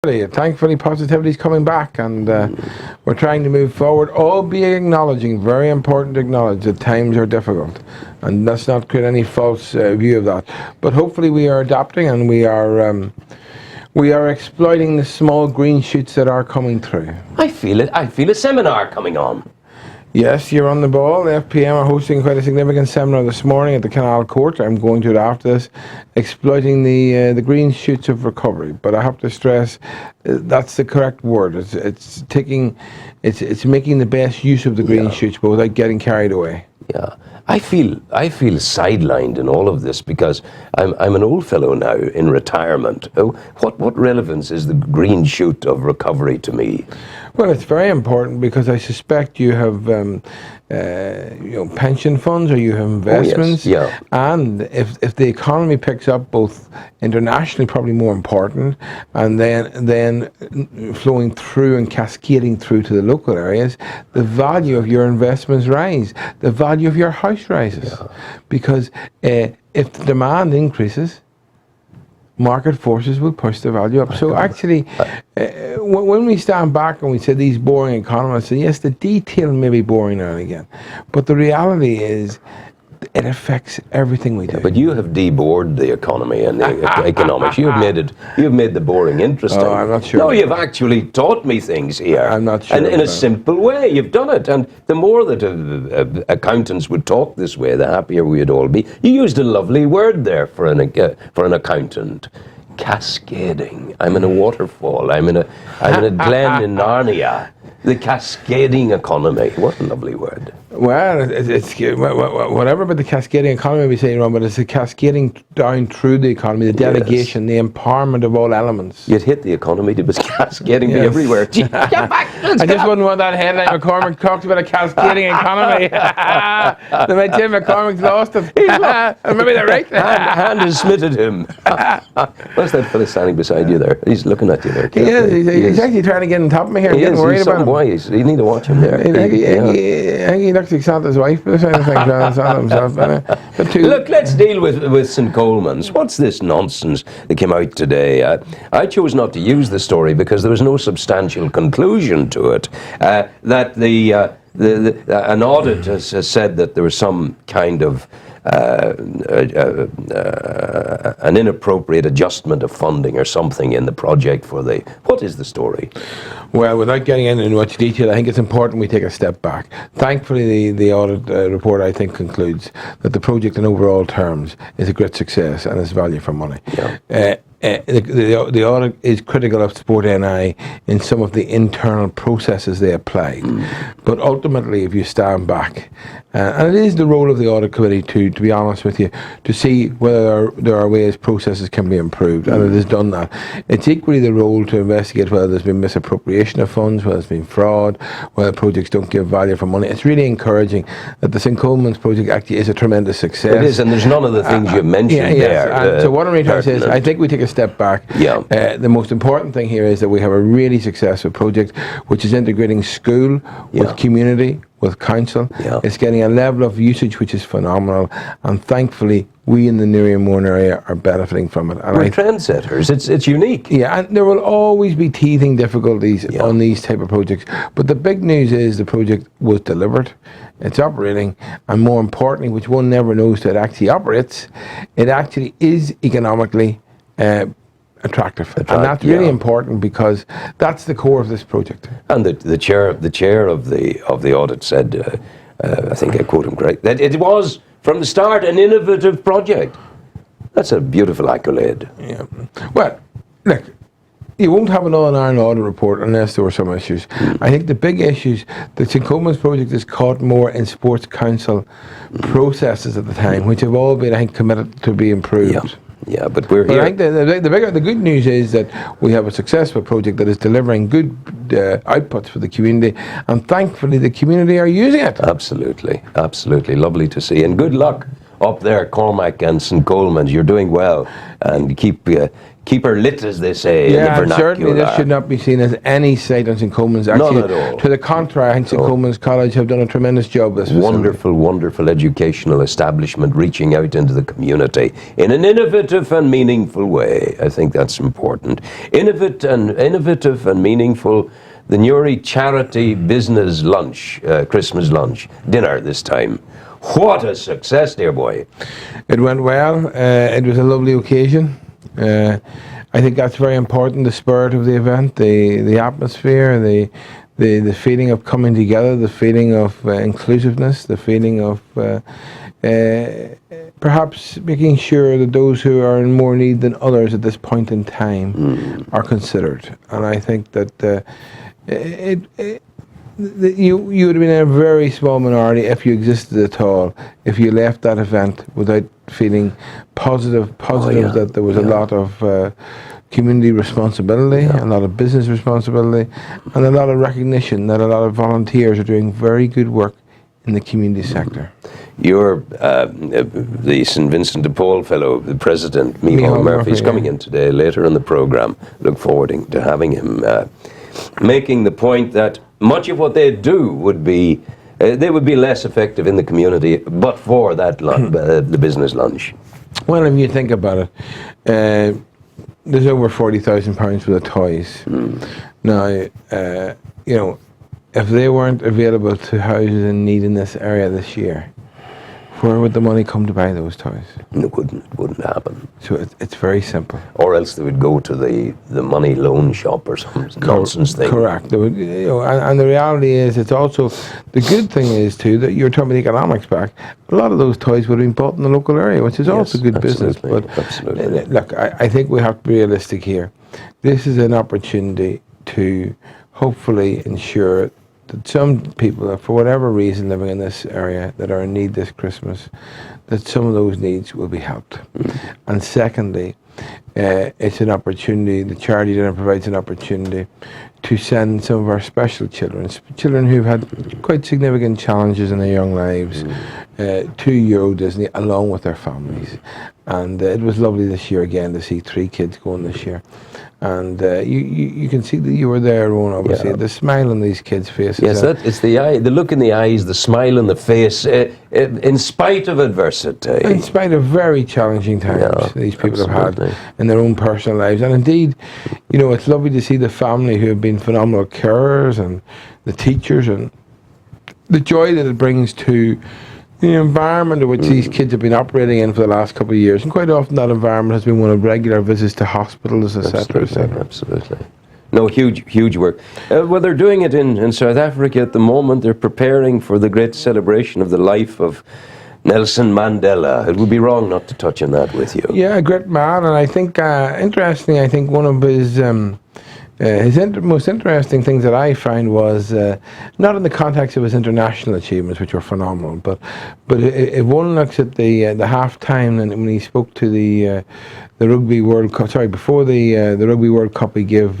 Thankfully, positivity is coming back, and we're trying to move forward, albeit acknowledging, very important to acknowledge, that times are difficult, and let's not create any false view of that. But hopefully we are adapting, and we are exploiting the small green shoots that are coming through. I feel it. I feel a seminar coming on. Yes, you're on the ball. The FPM are hosting quite a significant seminar this morning at the Canal Court. I'm going to it after this, exploiting the green shoots of recovery. But I have to stress, that's the correct word. It's making the best use of the green shoots, but without getting carried away. Yeah, I feel sidelined in all of this because I'm an old fellow now in retirement. What relevance is the green shoot of recovery to me? Well, it's very important because I suspect you have pension funds, or you have investments. Oh, yes. Yeah. And if the economy picks up, both internationally, probably more important, and then flowing through and cascading through to the local areas, the value of your investments rise, the value of your house rises. Yeah. Because if the demand increases, market forces will push the value up. So actually, when we stand back and we say these boring economists, and yes, the detail may be boring now and again, but the reality is it affects everything we do. Yeah, but you have debored the economy and the economics. You have made the boring interesting. Oh, I'm not sure. No, you've actually taught me things here. I'm not sure. And in a simple way, you've done it. And the more that accountants would talk this way, the happier we'd all be. You used a lovely word there for an accountant. Cascading. I'm in a waterfall. I'm in a glen in Narnia. The cascading economy. What a lovely word. Well, it's whatever about the cascading economy we say wrong, but it's the cascading down through the economy, the delegation, the empowerment of all elements. You'd hit the economy, it was cascading everywhere. Get back! I just wouldn't want that headline. McCormack talks about a cascading economy. They might say McCormack's lost it. Maybe they're right. Hand has smitted him. What's that fella standing beside you there? He's looking at you there. He is. He's actually trying to get on top of me here. I'm getting worried about him. Wise. You need to watch him there. I think he looks like Santa's wife, but I think Santa himself. Look, let's deal with St. Coleman's. What's this nonsense that came out today? I chose not to use the story because there was no substantial conclusion to it. That an audit has said that there was some kind of an inappropriate adjustment of funding or something in the project for the... What is the story? Well, without getting into much detail, I think it's important we take a step back. Thankfully, the audit report, I think, concludes that the project in overall terms is a great success and is value for money. Yeah. The audit is critical of Sport NI in some of the internal processes they applied. But ultimately, if you stand back, and it is the role of the audit committee to be honest with you, to see whether there are ways processes can be improved, and it has done that. It's equally the role to investigate whether there's been misappropriation of funds, whether there's been fraud, whether projects don't give value for money. It's really encouraging that the St. Coleman's project actually is a tremendous success. It is, and there's none of the things you mentioned there. So what I'm really trying to say is, I think we take a step back. Yeah. The most important thing here is that we have a really successful project which is integrating school with community, with council. Yeah. It's getting a level of usage which is phenomenal, and thankfully we in the Newry and Mourne area are benefiting from it. And we're trendsetters. It's unique. Yeah, and there will always be teething difficulties on these type of projects, but the big news is the project was delivered, it's operating, and more importantly, which one never knows till it actually operates, it actually is economically attractive, and that's really important because that's the core of this project. And the chair of the audit said, I think I quote him correct, that it was from the start an innovative project. That's a beautiful accolade. Yeah. Well, look, you won't have an all-in-Ireland audit report unless there were some issues. I think the big issues, the St. Coleman's project is caught more in Sports Council processes at the time, which have all been, I think, committed to be improved. Yeah. Yeah, but we're here. I think the good news is that we have a successful project that is delivering good outputs for the community, and thankfully the community are using it. Absolutely, absolutely, lovely to see, and good luck up there, Cormac and St. Coleman's. You're doing well. and keep her lit, as they say, in the Yeah, and vernacular. certainly this should not be seen as any slight on St. Coleman's. Actually, None at all. to the contrary, I think St. Coleman's College have done a tremendous job with this facility. Wonderful, wonderful educational establishment reaching out into the community in an innovative and meaningful way. I think that's important. Innovative and meaningful. The Newry Charity Business Lunch, Christmas lunch, dinner this time. What a success, dear boy. It went well. It was a lovely occasion. I think that's very important, the spirit of the event, the atmosphere, the feeling of coming together, the feeling of inclusiveness, the feeling of perhaps making sure that those who are in more need than others at this point in time are considered. And I think that you would have been in a very small minority, if you existed at all, if you left that event without feeling positive that there was a lot of community responsibility, a lot of business responsibility, and a lot of recognition that a lot of volunteers are doing very good work in the community sector. You're the St. Vincent de Paul Fellow, the President, Micheál Murphy, is coming in today, later in the programme. Look forward to having him making the point that much of what they do would be, they would be less effective in the community, but for that the business lunch. Well, if you think about it, there's over £40,000 worth of toys. Now, you know, if they weren't available to houses in need in this area this year, where would the money come to buy those toys? It wouldn't happen. So it's very simple. Or else they would go to the money loan shop or some nonsense thing. Correct. They would, you know, and the reality is, it's also, the good thing is too, that you're talking about the economics back, a lot of those toys would have been bought in the local area, which is also good business. But look, I think we have to be realistic here. This is an opportunity to hopefully ensure that some people that, for whatever reason, living in this area that are in need this Christmas, that some of those needs will be helped. And secondly, it's an opportunity, the charity dinner provides an opportunity to send some of our special children who've had quite significant challenges in their young lives, to Euro Disney along with their families. And it was lovely this year again to see 3 kids going this year. And you can see that you were there, Rowan, obviously. The smile on these kids' faces. Yes, it's the eye, the look in the eyes, the smile on the face, in spite of adversity. In spite of very challenging times these people have had in their own personal lives. And indeed, you know, it's lovely to see the family who have been phenomenal carers and the teachers and the joy that it brings to the environment in which these kids have been operating in for the last couple of years. And quite often that environment has been one of regular visits to hospitals, etc., etc. Absolutely. No, huge work. Well, they're doing it in South Africa at the moment. They're preparing for the great celebration of the life of Nelson Mandela. It would be wrong not to touch on that with you. Yeah, a great man. And I think, interestingly, I think one of his most interesting things that I find was, not in the context of his international achievements, which were phenomenal, but if one looks at the half-time, and when he spoke to the Rugby World Cup, before the Rugby World Cup, he gave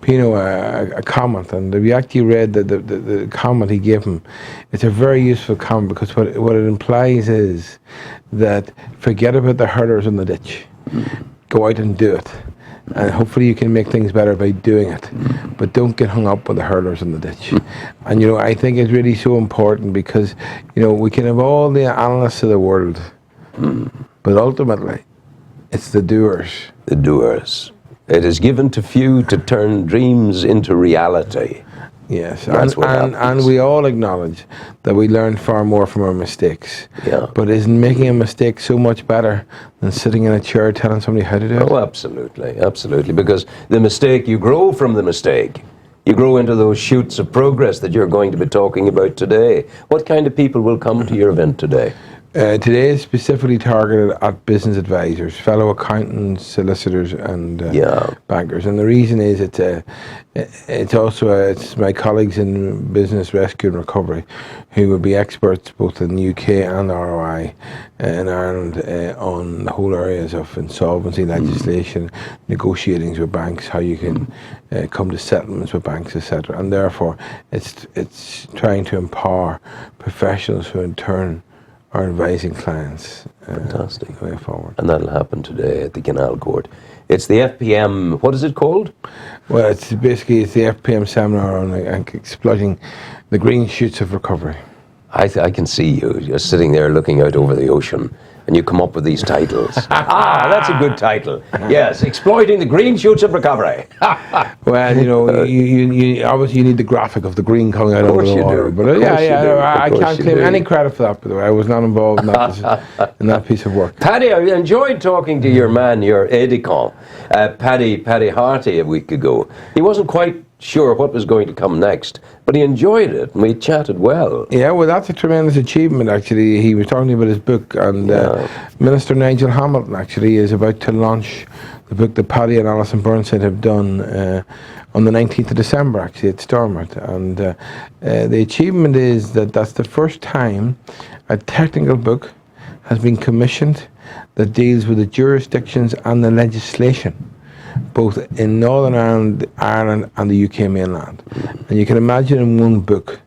Pino a comment, and if you actually read the comment he gave him, it's a very useful comment, because what it implies is that forget about the hurlers in the ditch, go out and do it. And hopefully you can make things better by doing it. But don't get hung up with the hurlers in the ditch. And, you know, I think it's really so important, because, you know, we can have all the analysts of the world, but ultimately it's the doers. The doers. It is given to few to turn dreams into reality. Yes, and we all acknowledge that we learn far more from our mistakes. Yeah. But isn't making a mistake so much better than sitting in a chair telling somebody how to do it? Oh, absolutely, absolutely. Because the mistake, you grow from the mistake. You grow into those shoots of progress that you're going to be talking about today. What kind of people will come to your event today? Today is specifically targeted at business advisors, fellow accountants, solicitors, and bankers. And the reason is it's my colleagues in business rescue and recovery, who will be experts both in the UK and ROI in Ireland on the whole areas of insolvency legislation, negotiating with banks, how you can come to settlements with banks, etc. And therefore, it's trying to empower professionals who in turn or advising clients. Fantastic. The way forward. And that'll happen today at the Canal Court. It's the FPM, what is it called? Well, it's the FPM seminar on exploiting the green shoots of recovery. I can see you just sitting there looking out over the ocean, and you come up with these titles. That's a good title. Yes, exploiting the green shoots of recovery. Well, you obviously you need the graphic of the green coming out over the water. But I can't claim any credit for that. By the way, I was not involved in that piece of work. Paddy, I enjoyed talking to your man, your aide-de-camp, Paddy Harty, a week ago. He wasn't quite sure what was going to come next, but he enjoyed it, and we chatted well. Yeah, well, that's a tremendous achievement, actually. He was talking about his book, and Minister Nigel Harman, actually, is about to launch the book that Paddy and Alison Burnside have done on the 19th of December, actually, at Stormont. And the achievement is that that's the first time a technical book has been commissioned that deals with the jurisdictions and the legislation, both in Northern Ireland and the UK mainland. And you can imagine in one book,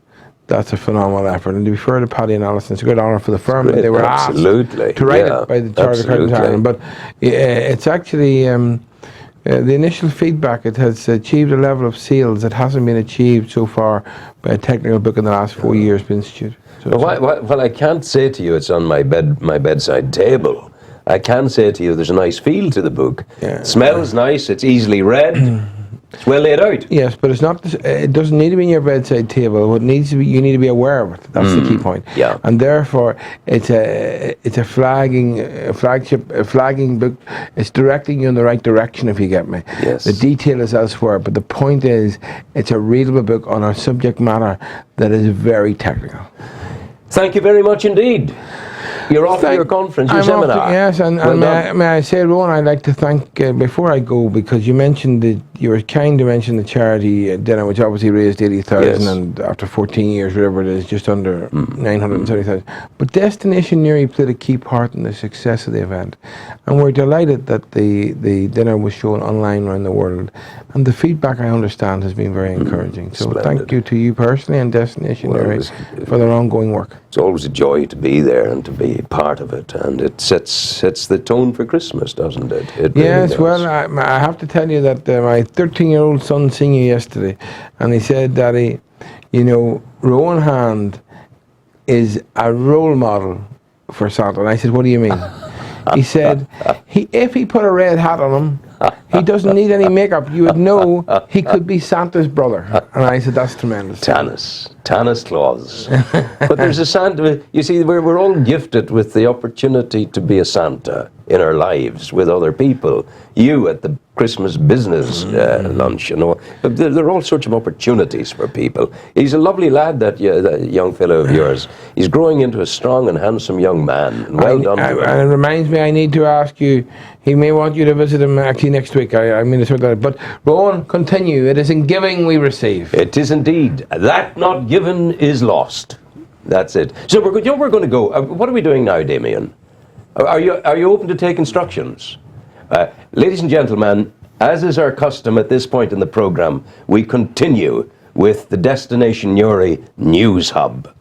that's a phenomenal effort. And to be fair to Paddy and Alison, it's a great honour for the firm that they were asked to write it by the Chartered Accountants Ireland. But it's actually, the initial feedback, it has achieved a level of sales that hasn't been achieved so far by a technical book in the last 4 years by the Institute. So well, I can't say to you it's on my bedside table. I can say to you there's a nice feel to the book. It smells nice, it's easily read, it's well laid out. Yes, but it's not. It doesn't need to be in your bedside table. What needs to be, you need to be aware of it. That's the key point. Yeah. And therefore, it's a flagging book. It's directing you in the right direction, if you get me. Yes. The detail is elsewhere, but the point is, it's a readable book on a subject matter that is very technical. Thank you very much indeed. You're off to your conference, your seminar. Yes, and may I say, Rowan, I'd like to thank, before I go, because you mentioned you were kind to mention the charity dinner, which obviously raised 80,000, and after 14 years, whatever it is, just under 970,000. But Destination Newry played a key part in the success of the event, and we're delighted that the dinner was shown online around the world, and the feedback, I understand, has been very encouraging. So thank you to you personally and Destination Newry for their ongoing work. It's always a joy to be there and to be part of it, and it sets the tone for Christmas, doesn't it? It really yes, does. well, I have to tell you that my 13-year-old son seen you yesterday, and he said, Daddy, Rowan Hand is a role model for Santa. And I said, what do you mean? He said, if he put a red hat on him, he doesn't need any makeup. You would know he could be Santa's brother. And I said, that's tremendous. Tanis Claus. But there's a Santa. You see, we're all gifted with the opportunity to be a Santa in our lives with other people. You at the Christmas business lunch, there are all sorts of opportunities for people. He's a lovely lad, that young fellow of yours. He's growing into a strong and handsome young man. And well done to him. And it reminds me, I need to ask you, he may want you to visit him actually next week. I mean to sort that out. But Rowan, continue. It is in giving we receive. It is indeed. That not given is lost. That's it. So we're going to go. What are we doing now, Damien? Are you open to take instructions? Ladies and gentlemen, as is our custom at this point in the program, we continue with the Destination Newry News Hub.